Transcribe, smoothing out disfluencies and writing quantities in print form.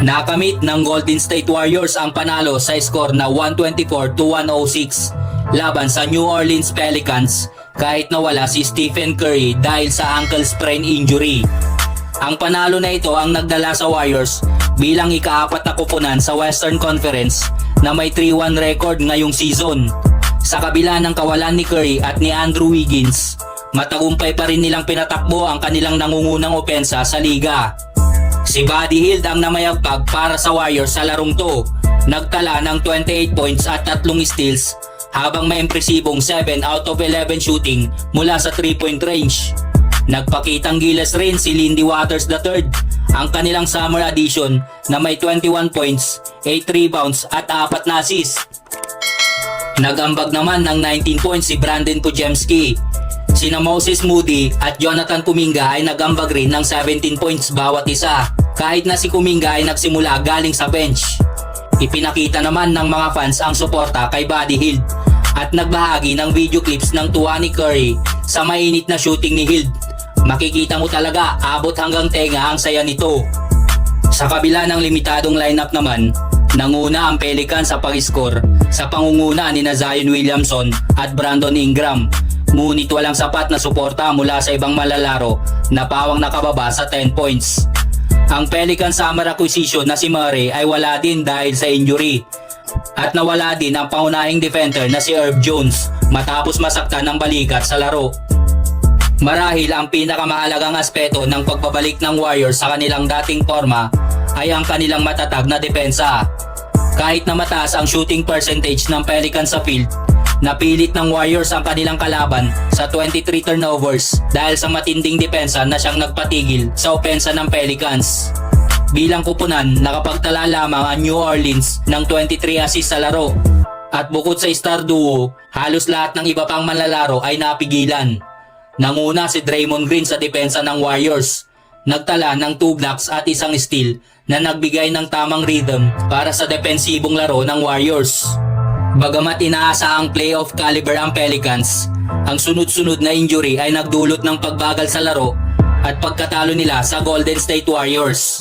Nakamit ng Golden State Warriors ang panalo sa score na 124-106 laban sa New Orleans Pelicans kahit nawala si Stephen Curry dahil sa ankle sprain injury. Ang panalo na ito ang nagdala sa Warriors bilang ika-4 na kupunan sa Western Conference na may 3-1 record ngayong season. Sa kabila ng kawalan ni Curry at ni Andrew Wiggins, matagumpay pa rin nilang pinatakbo ang kanilang nangungunang opensa sa liga. Si Buddy Hield ang namayagpag para sa Warriors sa larong to. Nagtala ng 28 points at 3 steals habang may impresibong 7 out of 11 shooting mula sa 3-point range. Nagpakitang gilas rin si Lindy Waters III, ang kanilang summer addition na may 21 points, 8 rebounds at 4 na assist. Nagambag naman ng 19 points si Brandon Podziemski. Sina Moses Moody at Jonathan Kuminga ay nagambag rin ng 17 points bawat isa, kahit na si Kuminga ay nagsimula galing sa bench. Ipinakita naman ng mga fans ang suporta kay Buddy Hield at nagbahagi ng video clips ng tuwa ni Curry sa mainit na shooting ni Hield. Makikita mo talaga abot hanggang tenga ang saya nito. Sa kabila ng limitadong lineup naman, nanguna ang Pelicans sa pag-score sa pangunguna ni Zion Williamson at Brandon Ingram. Ngunit walang sapat na suporta mula sa ibang malalaro na pawang nakababa sa 10 points. Ang Pelicans summer acquisition na si Murray ay wala din dahil sa injury. At nawala din ang pangunahing defender na si Herb Jones matapos masaktan ng balikat sa laro. Marahil ang pinakamahalagang aspeto ng pagbabalik ng Warriors sa kanilang dating forma ay ang kanilang matatag na depensa. Kahit na mataas ang shooting percentage ng Pelicans sa field, napilit ng Warriors ang kanilang kalaban sa 23 turnovers dahil sa matinding depensa na siyang nagpatigil sa opensa ng Pelicans. Bilang kupunan, nakapagtala lamang ang New Orleans ng 23 assists sa laro. At bukod sa star duo, halos lahat ng iba pang manlalaro ay napigilan. Nanguna si Draymond Green sa depensa ng Warriors. Nagtala ng 2 blocks at 1 steal na nagbigay ng tamang rhythm para sa depensibong laro ng Warriors. Bagamat inaasahang playoff caliber ang Pelicans, ang sunod-sunod na injury ay nagdulot ng pagbagal sa laro at pagkatalo nila sa Golden State Warriors.